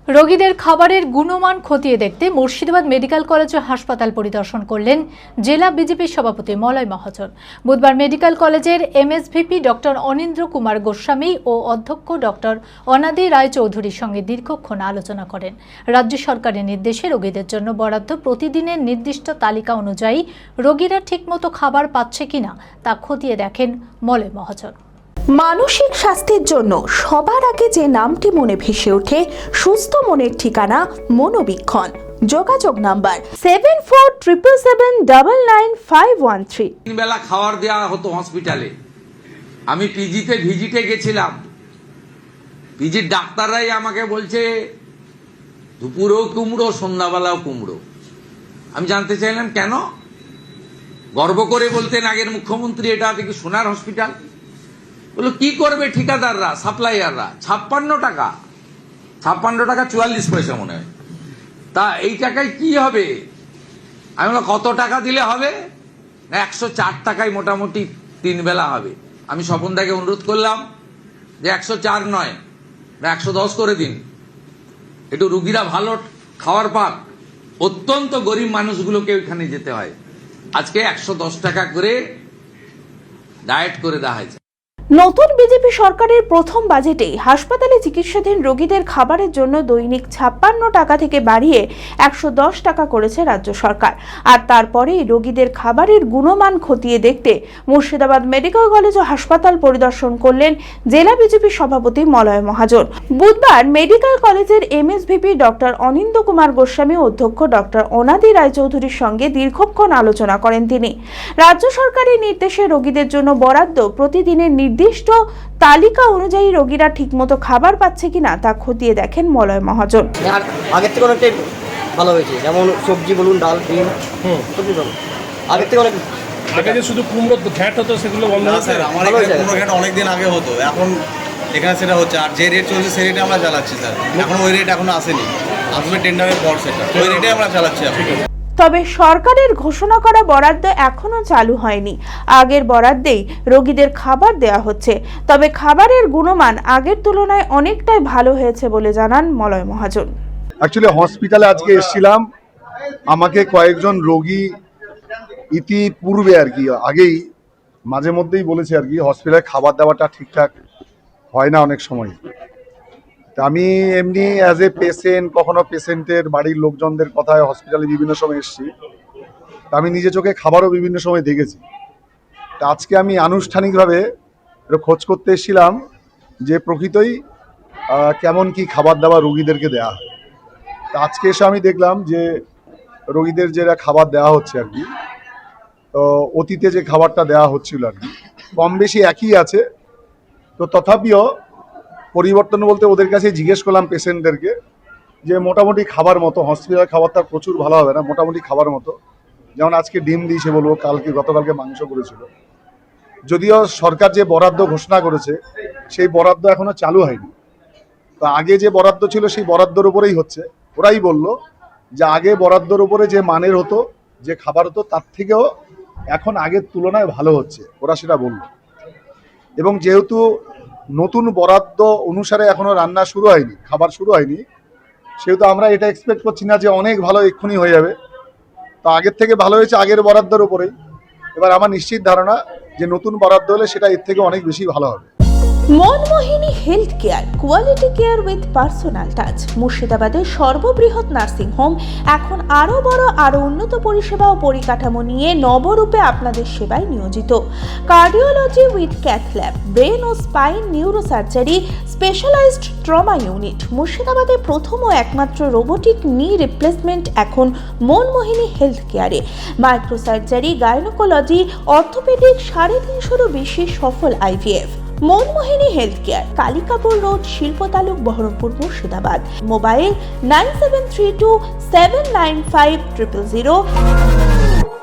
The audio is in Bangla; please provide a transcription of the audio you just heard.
রোগীদের খাবারের গুণমান খতিয়ে দেখতে মুর্শিদাবাদ মেডিকেল কলেজ ও হাসপাতাল পরিদর্শন করলেন জেলা বিজেপির সভাপতি মলয় মহাজন। বুধবার মেডিকেল কলেজের এমএসভিপি ডক্টর অনিন্দ্র কুমার গোস্বামী ও অধ্যক্ষ ডক্টর অনাদি রায় চৌধুরীর সঙ্গে দীর্ঘক্ষণ আলোচনা করেন। রাজ্য সরকারের নির্দেশে রোগীদের জন্য বরাদ্দ প্রতিদিনের নির্দিষ্ট তালিকা অনুযায়ী রোগীরা ঠিকমতো খাবার পাচ্ছে কিনা তা খতিয়ে দেখেন মলয় মহাজন। মানসিক স্বাস্থ্যের জন্য সবার আগে যে নামটি মনে ভেসে ওঠে সুস্থ মনের ঠিকানা মনোবীক্ষণ। যোগাযোগ নাম্বার 7477799513। তিন বেলা খাবার দেওয়া হতো হসপিটালে। আমি পিজিতে ভিজিটে গেছিলাম, পিজির ডাক্তাররাই আমাকে বলছে দুপুরেও কুমড়ো সন্ধ্যাবেলাও কুমড়ো। আমি জানতে চাইলাম কেন? গর্ব করে বলতেন আগের মুখ্যমন্ত্রী এটা দেখি সোনার হসপিটাল। বললো কি করবে ঠিকাদাররা, সাপ্লাইয়াররা? 56 টাকা 44 পয়সা মনে হয়। তা এই টাকায় কি হবে? আমি বললাম কত টাকা দিলে হবে? না 104 টাকায় মোটামুটি 3 বেলা হবে। আমি স্বপনদাকে অনুরোধ করলাম যে 104 নয়, 110 করে দিন, একটু রুগীরা ভালো খাবার পাক। অত্যন্ত গরিব মানুষগুলোকে ওইখানে যেতে হয়। আজকে 110 টাকা করে ডায়েট করে দেওয়া হয়েছে। নতুন বিজেপি সরকারের প্রথম বাজেটে হাসপাতালে চিকিৎসাধীন রোগীদের খাবারের জন্য দৈনিক 56 টাকা থেকে বাড়িয়ে 110 টাকা করেছে রাজ্য সরকার। আর তারপরেই রোগীদের খাবারের গুণমান খতিয়ে দেখতে মুর্শিদাবাদ মেডিকেল কলেজ ও হাসপাতাল পরিদর্শন করলেন জেলা বিজেপি সভাপতি মলয় মহাজন। বুধবার মেডিকেল কলেজের এমএসভিপি ডক্টর অনিন্দ্র কুমার গোস্বামী অধ্যক্ষ ডক্টর অনাদি রায় চৌধুরীর সঙ্গে দীর্ঘক্ষণ আলোচনা করেন তিনি। রাজ্য সরকারের নির্দেশে রোগীদের জন্য বরাদ্দ প্রতিদিনের নির্দিষ্ট তালিকা অনুযায়ী রোগীরা ঠিকমতো খাবার পাচ্ছে কিনা তা খতিয়ে দেখেন মলয় মহাজন। আগের থেকে অনেকটাই ভালো হয়েছে, যেমন সবজি বলুন, ডাল, ডিম, সবজি বলুন আগের থেকে অনেক। আগে যে শুধু কুমড়ো ঘ্যাট হতো সেগুলো বন্ধ হয়েছে। আমার এখানে কুমড়ো ঘ্যাট অনেকদিন আগে হতো, এখন এখানে সেটা হচ্ছে। আর যে রেট চলছে সেই রেটে আমরা চালাচ্ছি স্যার। এখন ওই রেট এখনো আসেনি, আসবে টেন্ডারের পর সেটা, ওই রেটে আমরা চালাচ্ছি এখন। তবে সরকারের ঘোষণা করা বরাদ্দ এখনো চালু হয়নি। আগের বরাদ্দেই রোগীদের খাবার দেওয়া হচ্ছে, তবে খাবারের গুণমান আগের তুলনায় অনেকটাই ভালো হয়েছে বলে জানান মলয় মহাজন। অ্যাকচুয়ালি হসপিটালে আজকে এসেছিলাম, আমাকে কয়েকজন রোগী ইতিপূর্বে আর কি আগেই মাঝে মধ্যেই বলেছে আর কি হসপিটালে খাবার দাবারটা ঠিকঠাক হয় না অনেক সময়। তা আমি এমনি অ্যাজ এ পেশেন্ট, কখনো পেশেন্টের বাড়ির লোকজনদের কথায় হসপিটালে বিভিন্ন সময় এসেছি, তা আমি নিজে চোখে খাবারও বিভিন্ন সময় দেখেছি। তা আজকে আমি আনুষ্ঠানিকভাবে খোঁজ করতে এসেছিলাম যে প্রকৃতই কেমন কি খাবার দাবার রোগীদেরকে দেওয়া হয়। তা আজকে এসে আমি দেখলাম যে রোগীদের যেটা খাবার দেওয়া হচ্ছে আর কি, তো অতীতে যে খাবারটা দেওয়া হচ্ছিল আর কি কম বেশি একই আছে। তো তথাপিও পরিবর্তন বলতে ওদের কাছে জিজ্ঞেস করলাম পেশেন্টদেরকে যে মোটামুটি খাবার মতো, হসপিটালের খাবারটা প্রচুর ভালো হবে না, মোটামুটি খাবার মতো। যেমন আজকে ডিম দিয়েছে বলবো, গতকালকে মাংস করেছিল। যদিও সরকার যে বরাদ্দ ঘোষণা করেছে সেই বরাদ্দ এখনো চালু হয়নি। তো আগে যে বরাদ্দ ছিল সেই বরাদ্দর উপরেই হচ্ছে। ওরাই বলল যে আগে বরাদ্দর উপরে যে মানের হতো, যে খাবার হতো, তার থেকেও এখন আগের তুলনায় ভালো হচ্ছে, ওরা সেটা বলল। এবং যেহেতু নতুন বরাদ্দ অনুসারে এখনো রান্না শুরু হয়নি, খাবার শুরু হয়নি, সেহেতু আমরা এটা এক্সপেক্ট করছি না যে অনেক ভালো এক্ষুনি হয়ে যাবে। তো আগের থেকে ভালো হয়েছে আগের বরাদ্দের উপরেই। এবার আমার নিশ্চিত ধারণা যে নতুন বরাদ্দ হলে সেটা এর থেকে অনেক বেশি ভালো হবে। Manmohini health care, quality care with personal touch. মুর্শিদাবাদের সর্ববৃহৎ নার্সিং হোম এখন আরও বড়, আরও উন্নত পরিষেবা ও পরিকাঠামো নিয়ে নবরূপে আপনাদের সেবায় নিয়োজিত। Cardiology with cath lab, brain ও spine neuro surgery, specialized trauma unit. মুর্শিদাবাদে প্রথম ও একমাত্র রোবোটিক নি রিপ্লেসমেন্ট এখন মনমোহিনী হেলথ কেয়ারে। মাইক্রো সার্জারি, গাইনোকোলজি, অর্থোপেডিক, 350-এরও বেশি সফল IVF। Manmohini health care, Kalikapur road, শিল্পতালুক, বহরমপুর, মুর্শিদাবাদ। মোবাইল 9732795000।